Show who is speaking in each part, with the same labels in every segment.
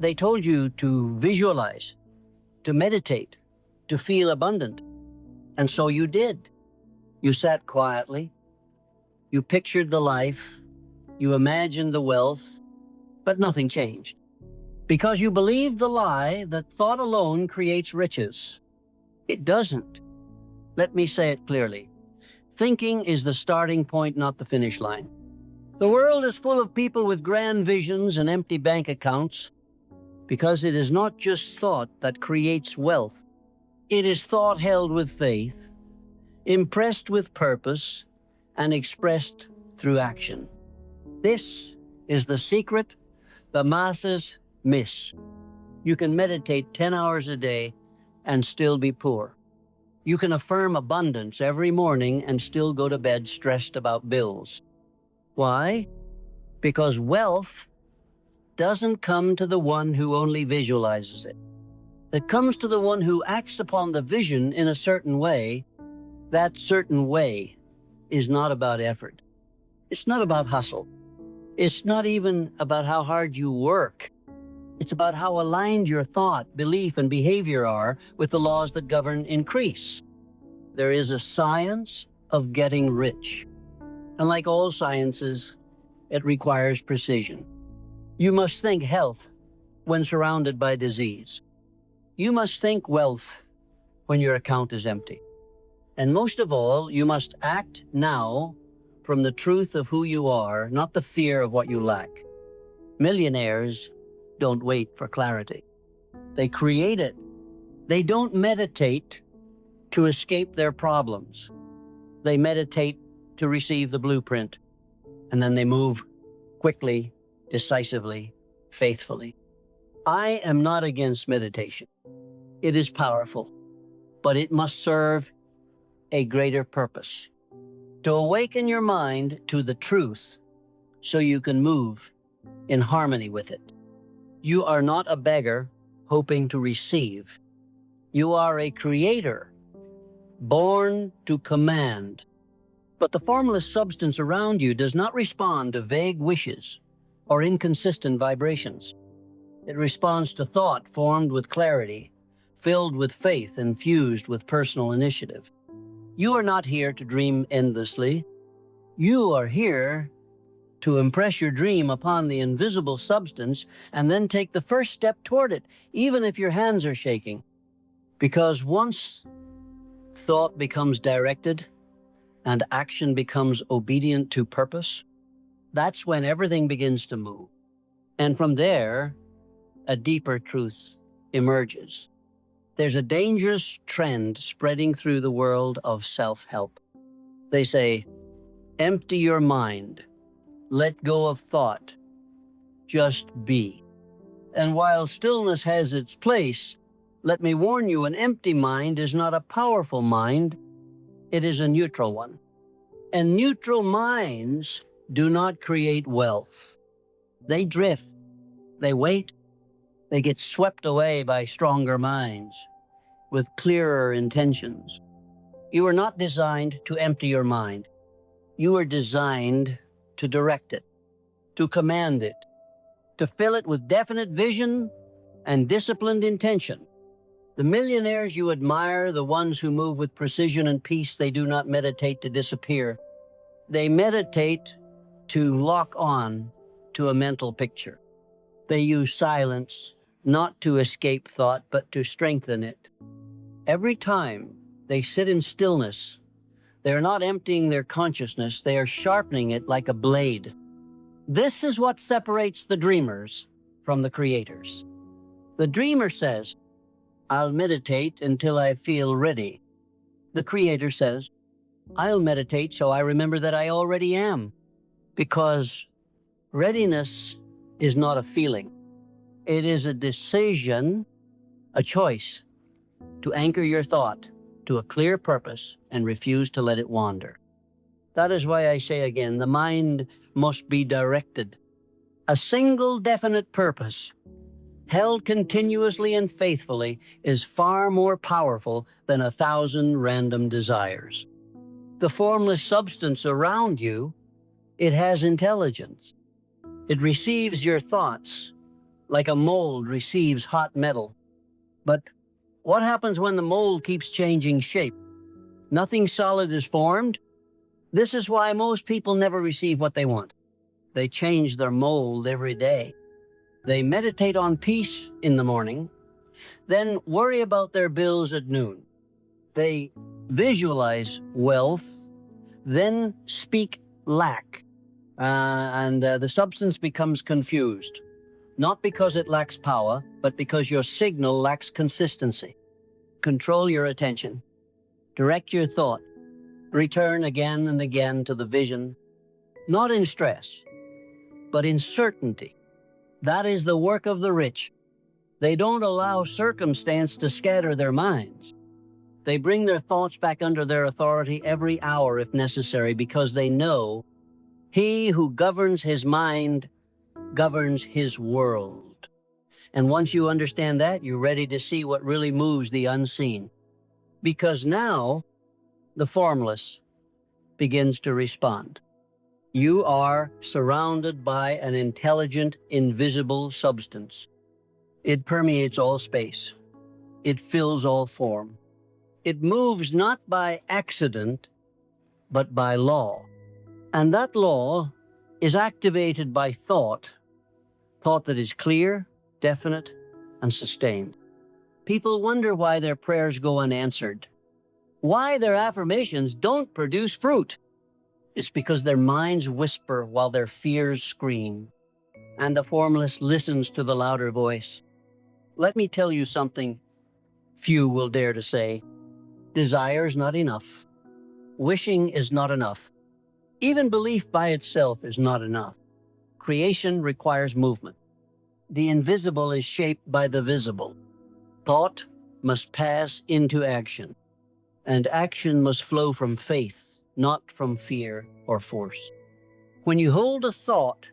Speaker 1: They told you to visualize, to meditate, to feel abundant. And so you did. You sat quietly, you pictured the life, you imagined the wealth, but nothing changed. Because you believed the lie that thought alone creates riches. It doesn't. Let me say it clearly. Thinking is the starting point, not the finish line. The world is full of people with grand visions and empty bank accounts because it is not just thought that creates wealth. It is thought held with faith, impressed with purpose, and expressed through action. This is the secret the masses miss. You can meditate 10 hours a day and still be poor. You can affirm abundance every morning and still go to bed stressed about bills. Why? Because wealth doesn't come to the one who only visualizes it. It comes to the one who acts upon the vision in a certain way. That certain way is not about effort. It's not about hustle. It's not even about how hard you work. It's about how aligned your thought, belief, and behavior are with the laws that govern increase. There is a science of getting rich. And like all sciences, it requires precision. You must think health when surrounded by disease. You must think wealth when your account is empty. And most of all, you must act now from the truth of who you are, not the fear of what you lack. Millionaires don't wait for clarity. They create it. They don't meditate to escape their problems. They meditate to receive the blueprint, and then they move quickly, decisively, faithfully. I am not against meditation. It is powerful, but it must serve a greater purpose. To awaken your mind to the truth so you can move in harmony with it. You are not a beggar hoping to receive. You are a creator, born to command. But the formless substance around you does not respond to vague wishes or inconsistent vibrations. It responds to thought formed with clarity, filled with faith, and fused with personal initiative. You are not here to dream endlessly. You are here to impress your dream upon the invisible substance and then take the first step toward it, even if your hands are shaking. Because once thought becomes directed and action becomes obedient to purpose, that's when everything begins to move. And from there, a deeper truth emerges. There's a dangerous trend spreading through the world of self-help. They say, empty your mind, let go of thought, just be. And while stillness has its place, let me warn you, an empty mind is not a powerful mind, it is a neutral one. And neutral minds do not create wealth. They drift, they wait, they get swept away by stronger minds with clearer intentions. You are not designed to empty your mind. You are designed to direct it, to command it, to fill it with definite vision and disciplined intention. The millionaires you admire, the ones who move with precision and peace, they do not meditate to disappear. They meditate to lock on to a mental picture. They use silence not to escape thought, but to strengthen it. Every time they sit in stillness, they are not emptying their consciousness, they are sharpening it like a blade. This is what separates the dreamers from the creators. The dreamer says, I'll meditate until I feel ready. The creator says, I'll meditate so I remember that I already am. Because readiness is not a feeling. It is a decision, a choice to anchor your thought to a clear purpose and refuse to let it wander. That is why I say again, the mind must be directed. A single definite purpose, held continuously and faithfully, is far more powerful than 1,000 random desires. The formless substance around you, it has intelligence. It receives your thoughts, like a mold receives hot metal. But what happens when the mold keeps changing shape? Nothing solid is formed. This is why most people never receive what they want. They change their mold every day. They meditate on peace in the morning, then worry about their bills at noon. They visualize wealth, then speak lack, and the substance becomes confused. Not because it lacks power, but because your signal lacks consistency. Control your attention. Direct your thought. Return again and again to the vision, not in stress, but in certainty. That is the work of the rich. They don't allow circumstance to scatter their minds. They bring their thoughts back under their authority every hour if necessary, because they know he who governs his mind governs his world. And once you understand that, you're ready to see what really moves the unseen. Because now, the formless begins to respond. You are surrounded by an intelligent, invisible substance. It permeates all space. It fills all form. It moves not by accident, but by law. And that law is activated by thought that is clear, definite, and sustained. People wonder why their prayers go unanswered, why their affirmations don't produce fruit. It's because their minds whisper while their fears scream, and the formless listens to the louder voice. Let me tell you something few will dare to say. Desire is not enough. Wishing is not enough. Even belief by itself is not enough. Creation requires movement. The invisible is shaped by the visible. Thought must pass into action, and action must flow from faith, not from fear or force. When you hold a thought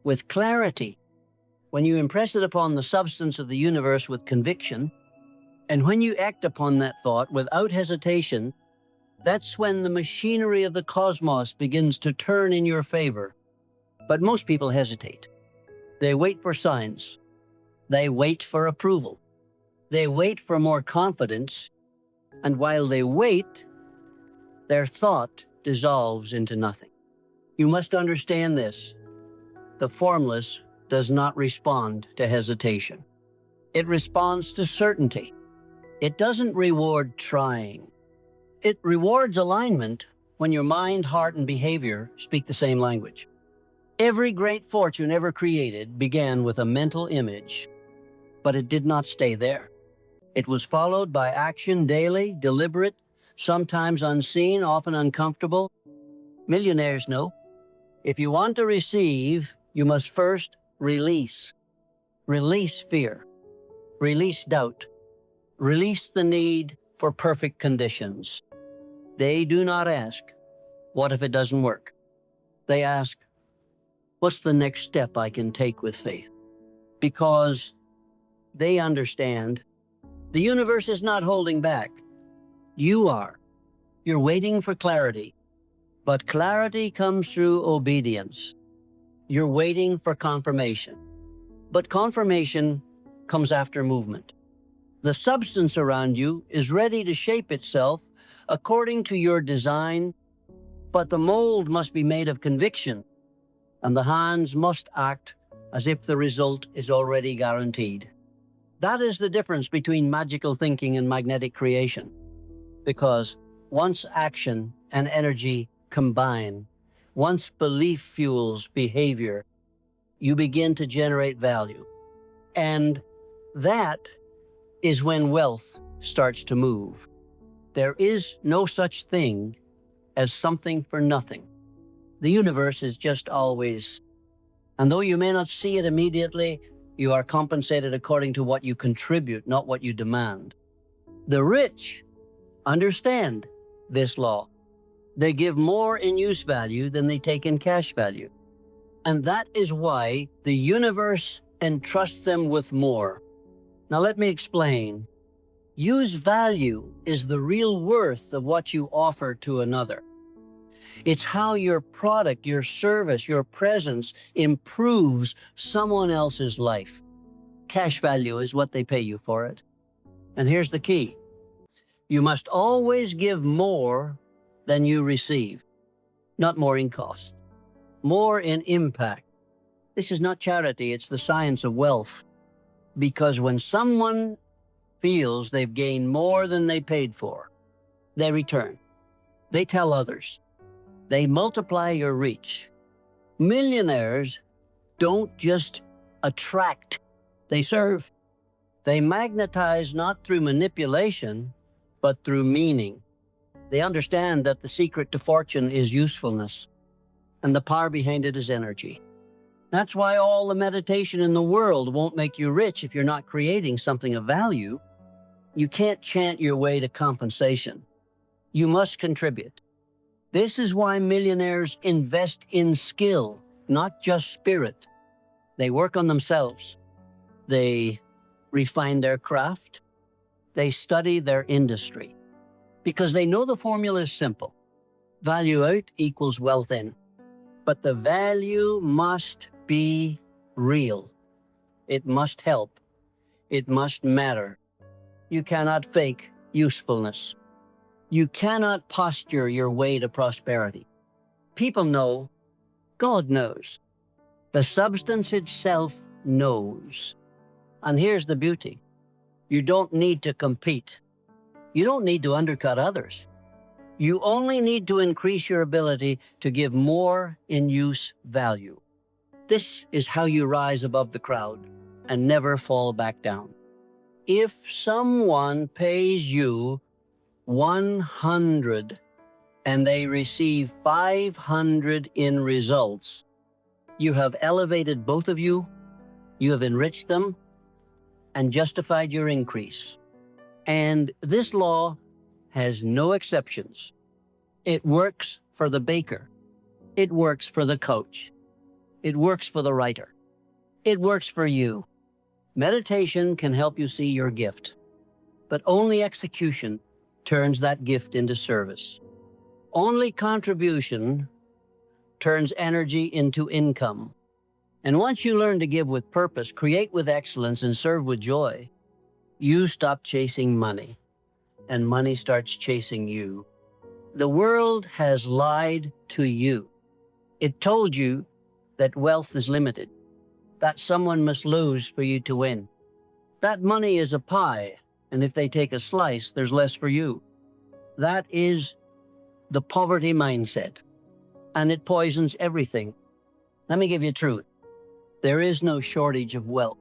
Speaker 1: with clarity, when you impress it upon the substance of the universe with conviction, and when you act upon that thought without hesitation, that's when the machinery of the cosmos begins to turn in your favor. But most people hesitate. They wait for signs. They wait for approval. They wait for more confidence. And while they wait, their thought dissolves into nothing. You must understand this. The formless does not respond to hesitation. It responds to certainty. It doesn't reward trying. It rewards alignment when your mind, heart, and behavior speak the same language. Every great fortune ever created began with a mental image, but it did not stay there. It was followed by action daily, deliberate, sometimes unseen, often uncomfortable. Millionaires know, if you want to receive, you must first release. Release fear. Release doubt. Release the need for perfect conditions. They do not ask, what if it doesn't work? They ask, what's the next step I can take with faith? Because they understand the universe is not holding back. You are. You're waiting for clarity. But clarity comes through obedience. You're waiting for confirmation. But confirmation comes after movement. The substance around you is ready to shape itself according to your design, but the mold must be made of conviction, and the hands must act as if the result is already guaranteed. That is the difference between magical thinking and magnetic creation, because once action and energy combine, once belief fuels behavior, you begin to generate value. And that is when wealth starts to move. There is no such thing as something for nothing. The universe is just always, and though you may not see it immediately, you are compensated according to what you contribute, not what you demand. The rich understand this law. They give more in use value than they take in cash value. And that is why the universe entrusts them with more. Now let me explain. Use value is the real worth of what you offer to another. It's how your product, your service, your presence improves someone else's life. Cash value is what they pay you for it. And here's the key. You must always give more than you receive, not more in cost, more in impact. This is not charity, it's the science of wealth. Because when someone feels they've gained more than they paid for, they return. They tell others. They multiply your reach. Millionaires don't just attract, they serve. They magnetize not through manipulation, but through meaning. They understand that the secret to fortune is usefulness, and the power behind it is energy. That's why all the meditation in the world won't make you rich if you're not creating something of value. You can't chant your way to compensation. You must contribute. This is why millionaires invest in skill, not just spirit. They work on themselves. They refine their craft. They study their industry. Because they know the formula is simple. Value out equals wealth in. But the value must be real. It must help. It must matter. You cannot fake usefulness. You cannot posture your way to prosperity. People know, God knows. The substance itself knows. And here's the beauty. You don't need to compete. You don't need to undercut others. You only need to increase your ability to give more in use value. This is how you rise above the crowd and never fall back down. If someone pays you 100 and they receive 500 in results, you have elevated both of you, you have enriched them, and justified your increase. And this law has no exceptions. It works for the baker. It works for the coach. It works for the writer. It works for you. Meditation can help you see your gift, but only execution turns that gift into service. Only contribution turns energy into income. And once you learn to give with purpose, create with excellence, and serve with joy, you stop chasing money, and money starts chasing you. The world has lied to you. It told you that wealth is limited, that someone must lose for you to win. That money is a pie, and if they take a slice, there's less for you. That is the poverty mindset, and it poisons everything. Let me give you truth. There is no shortage of wealth.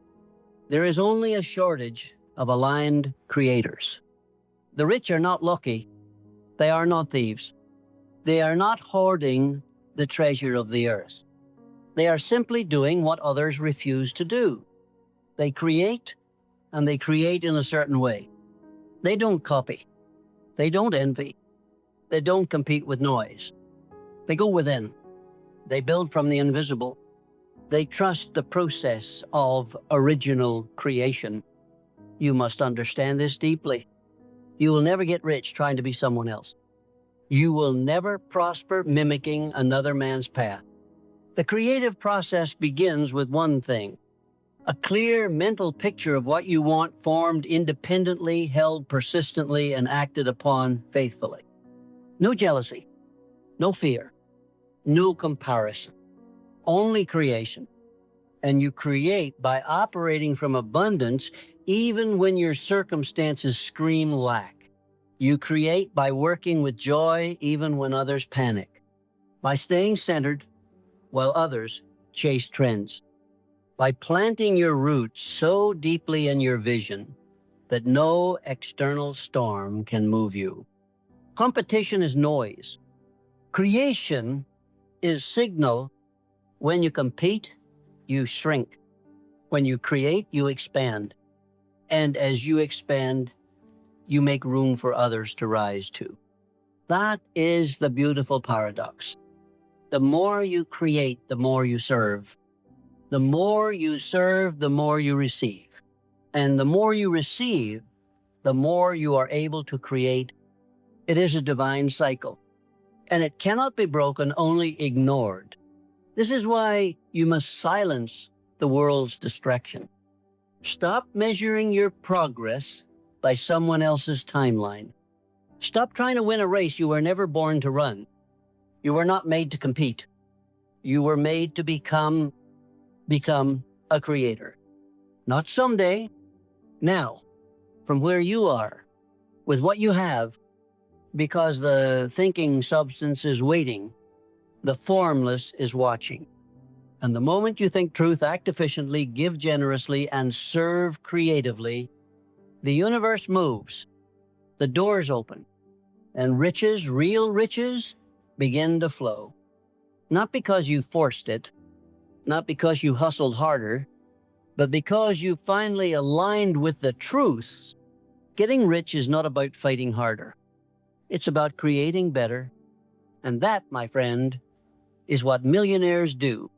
Speaker 1: There is only a shortage of aligned creators. The rich are not lucky. They are not thieves. They are not hoarding the treasure of the earth. They are simply doing what others refuse to do. They create, and they create in a certain way. They don't copy. They don't envy. They don't compete with noise. They go within. They build from the invisible. They trust the process of original creation. You must understand this deeply. You will never get rich trying to be someone else. You will never prosper mimicking another man's path. The creative process begins with one thing: a clear mental picture of what you want, formed independently, held persistently, and acted upon faithfully. No jealousy, no fear, no comparison, only creation. And you create by operating from abundance even when your circumstances scream lack. You create by working with joy even when others panic, by staying centered while others chase trends, by planting your roots so deeply in your vision that no external storm can move you. Competition is noise. Creation is signal. When you compete, you shrink. When you create, you expand. And as you expand, you make room for others to rise to. That is the beautiful paradox. The more you create, the more you serve. The more you serve, the more you receive. And the more you receive, the more you are able to create. It is a divine cycle, and it cannot be broken, only ignored. This is why you must silence the world's distraction. Stop measuring your progress by someone else's timeline. Stop trying to win a race you were never born to run. You were not made to compete. You were made to become a creator. Not someday, now, from where you are, with what you have, because the thinking substance is waiting, the formless is watching. And the moment you think truth, act efficiently, give generously, and serve creatively, the universe moves, the doors open, and riches, real riches, begin to flow. Not because you forced it, not because you hustled harder, but because you finally aligned with the truth. Getting rich is not about fighting harder. It's about creating better. And that, my friend, is what millionaires do.